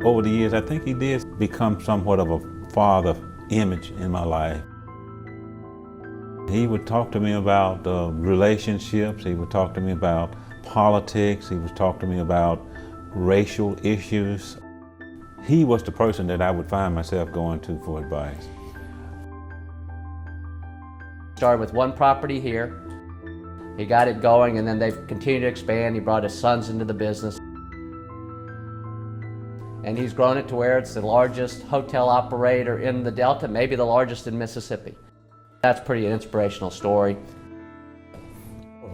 Over the years, I think he did become somewhat of a father image in my life. He would talk to me about relationships, he would talk to me about politics, he would talk to me about racial issues. He was the person that I would find myself going to for advice. Started with one property here. He got it going, and then they've continued to expand. He brought his sons into the business. And he's grown it to where it's the largest hotel operator in the Delta, maybe the largest in Mississippi. That's pretty an inspirational story.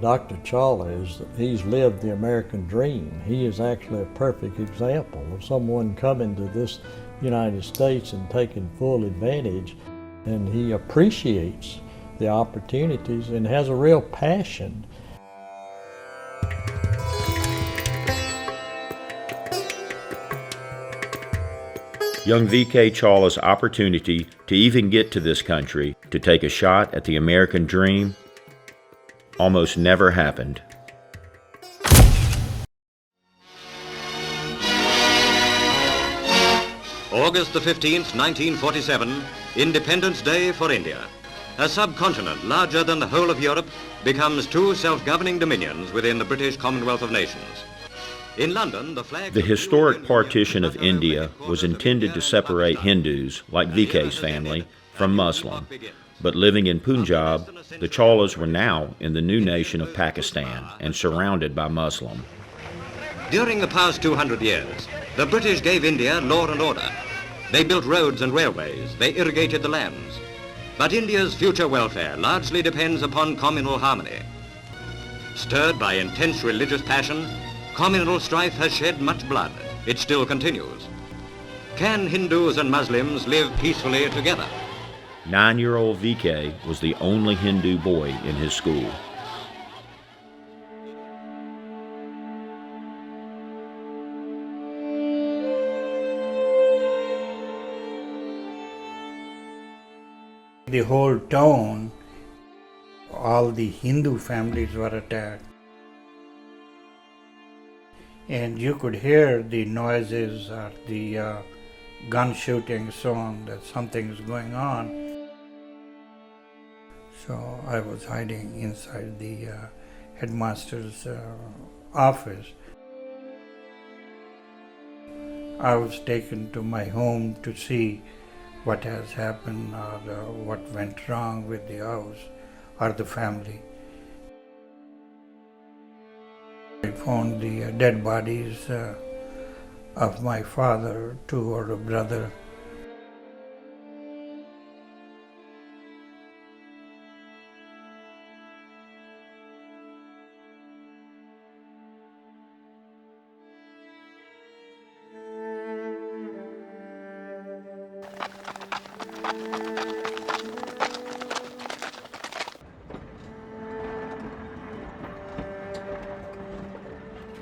Dr. Chawla he's lived the American dream. He is actually a perfect example of someone coming to this United States and taking full advantage, and he appreciates the opportunities and has a real passion. Young V.K. Chawla's opportunity to even get to this country to take a shot at the American dream almost never happened. August the 15th, 1947, Independence Day for India. A subcontinent larger than the whole of Europe becomes two self-governing dominions within the British Commonwealth of Nations. In London, the flag... The historic partition of India was intended to separate Hindus, like V.K.'s family, from Muslim. But living in Punjab, the Chawlas were now in the new nation of Pakistan and surrounded by Muslim. During the past 200 years, the British gave India law and order. They built roads and railways. They irrigated the lands. But India's future welfare largely depends upon communal harmony. Stirred by intense religious passion, communal strife has shed much blood. It still continues. Can Hindus and Muslims live peacefully together? 9-year-old V.K. was the only Hindu boy in his school. The whole town, all the Hindu families were attacked. And you could hear the noises or the gun shooting, so on, that something's going on. So I was hiding inside the headmaster's office. I was taken to my home to see what has happened or what went wrong with the house or the family. I found the dead bodies of my father, two older brother.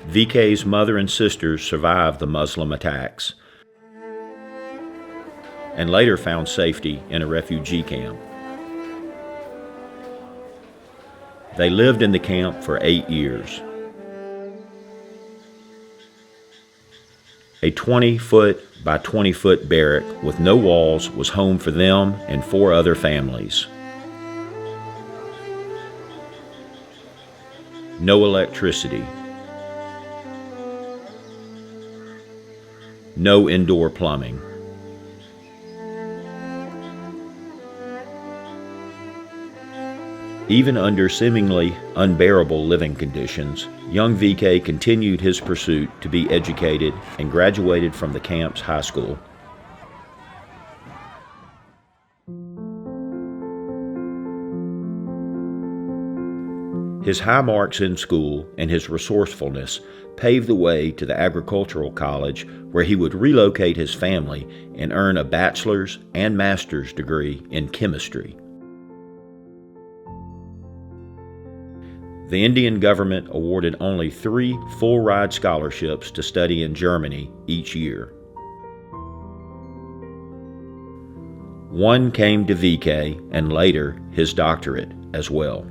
V.K.'s mother and sisters survived the Muslim attacks and later found safety in a refugee camp. They lived in the camp for 8 years. A 20-foot by 20-foot barrack with no walls was home for them and 4 other families. No electricity. No indoor plumbing. Even under seemingly unbearable living conditions, young V.K. continued his pursuit to be educated and graduated from the camp's high school. His high marks in school and his resourcefulness paved the way to the agricultural college, where he would relocate his family and earn a bachelor's and master's degree in chemistry. The Indian government awarded only 3 full-ride scholarships to study in Germany each year. One came to V.K. and later his doctorate as well.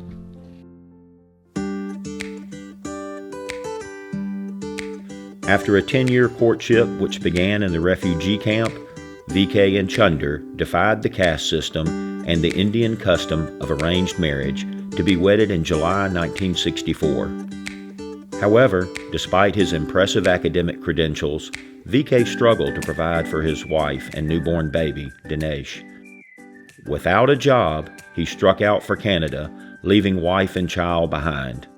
After a 10-year courtship which began in the refugee camp, VK and Chunder defied the caste system and the Indian custom of arranged marriage to be wedded in July 1964. However, despite his impressive academic credentials, VK struggled to provide for his wife and newborn baby, Dinesh. Without a job, he struck out for Canada, leaving wife and child behind.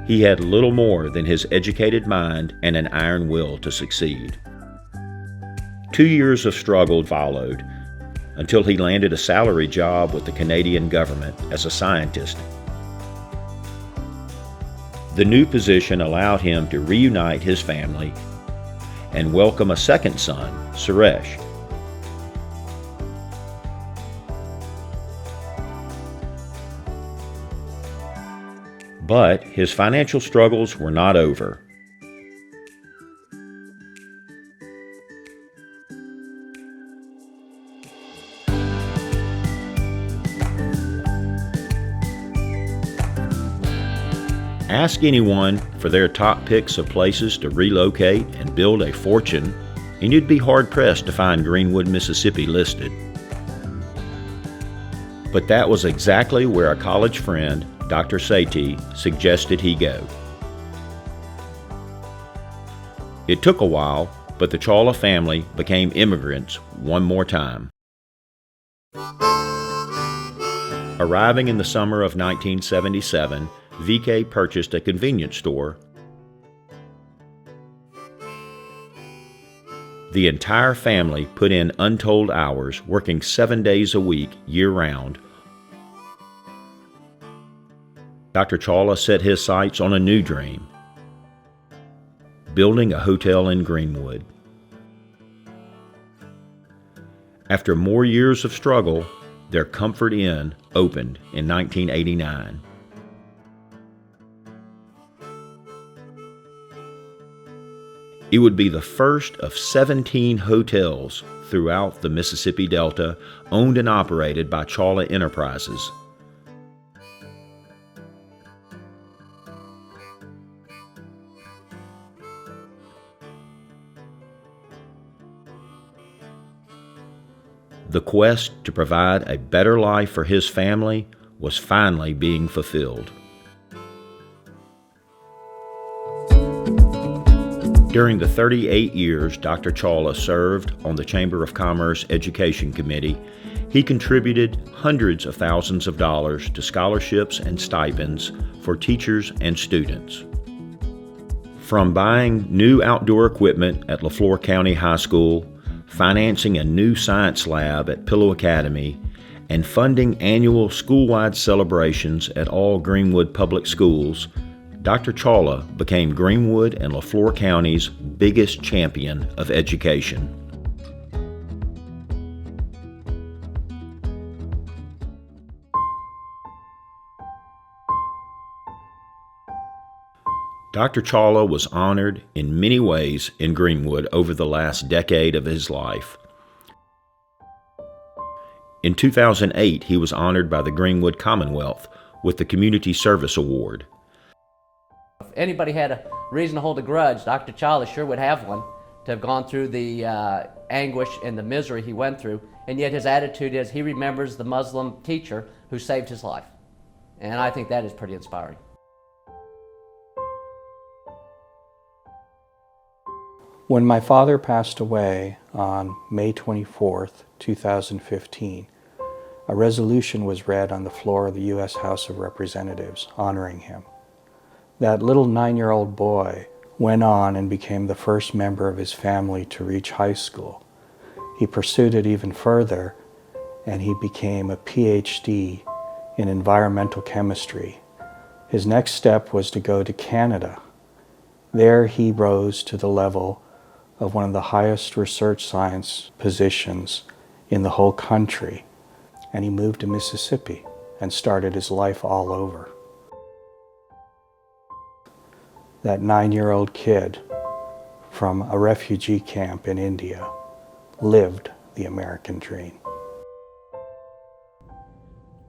He had little more than his educated mind and an iron will to succeed. 2 years of struggle followed until he landed a salary job with the Canadian government as a scientist. The new position allowed him to reunite his family and welcome a second son, Suresh. But his financial struggles were not over. Ask anyone for their top picks of places to relocate and build a fortune, and you'd be hard-pressed to find Greenwood, Mississippi listed. But that was exactly where a college friend, Dr. Sethi, suggested he go. It took a while, but the Chawla family became immigrants one more time. Arriving in the summer of 1977, VK purchased a convenience store. The entire family put in untold hours, working 7 days a week, year-round. Dr. Chawla set his sights on a new dream: building a hotel in Greenwood. After more years of struggle, their Comfort Inn opened in 1989. It would be the first of 17 hotels throughout the Mississippi Delta, owned and operated by Chawla Enterprises. The quest to provide a better life for his family was finally being fulfilled. During the 38 years Dr. Chawla served on the Chamber of Commerce Education Committee, he contributed hundreds of thousands of dollars to scholarships and stipends for teachers and students. From buying new outdoor equipment at Leflore County High School, financing a new science lab at Pillow Academy, and funding annual school-wide celebrations at all Greenwood public schools, Dr. Chawla became Greenwood and Leflore County's biggest champion of education. Dr. Chawla was honored in many ways in Greenwood over the last decade of his life. In 2008, he was honored by the Greenwood Commonwealth with the Community Service Award. If anybody had a reason to hold a grudge, Dr. Chawla sure would have one, to have gone through the anguish and the misery he went through, and yet his attitude is he remembers the Muslim teacher who saved his life. And I think that is pretty inspiring. When my father passed away on May 24th, 2015, a resolution was read on the floor of the U.S. House of Representatives honoring him. That little 9-year-old boy went on and became the first member of his family to reach high school. He pursued it even further, and he became a PhD in environmental chemistry. His next step was to go to Canada. There he rose to the level of one of the highest research science positions in the whole country, and he moved to Mississippi and started his life all over. That 9-year-old kid from a refugee camp in India lived the American dream.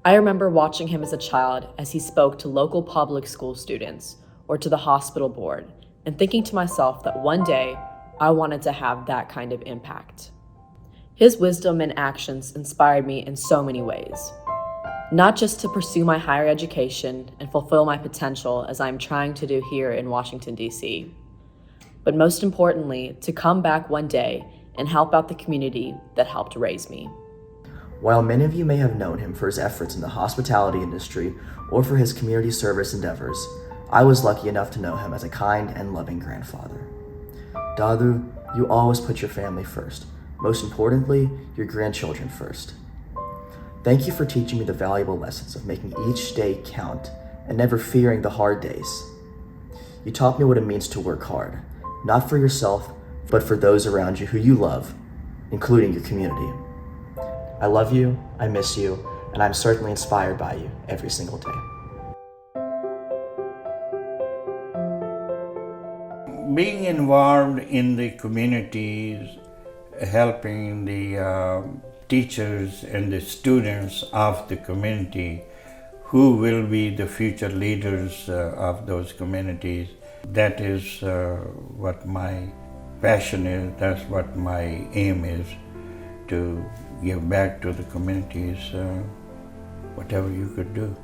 I remember watching him as a child as he spoke to local public school students or to the hospital board, and thinking to myself that one day I wanted to have that kind of impact. His wisdom and actions inspired me in so many ways, not just to pursue my higher education and fulfill my potential as I'm trying to do here in Washington, D.C., but most importantly, to come back one day and help out the community that helped raise me. While many of you may have known him for his efforts in the hospitality industry or for his community service endeavors, I was lucky enough to know him as a kind and loving grandfather. Dadu, you always put your family first. Most importantly, your grandchildren first. Thank you for teaching me the valuable lessons of making each day count and never fearing the hard days. You taught me what it means to work hard, not for yourself, but for those around you who you love, including your community. I love you, I miss you, and I'm certainly inspired by you every single day. Being involved in the communities, helping the teachers and the students of the community who will be the future leaders of those communities, that is what my passion is, that's what my aim is, to give back to the communities whatever you could do.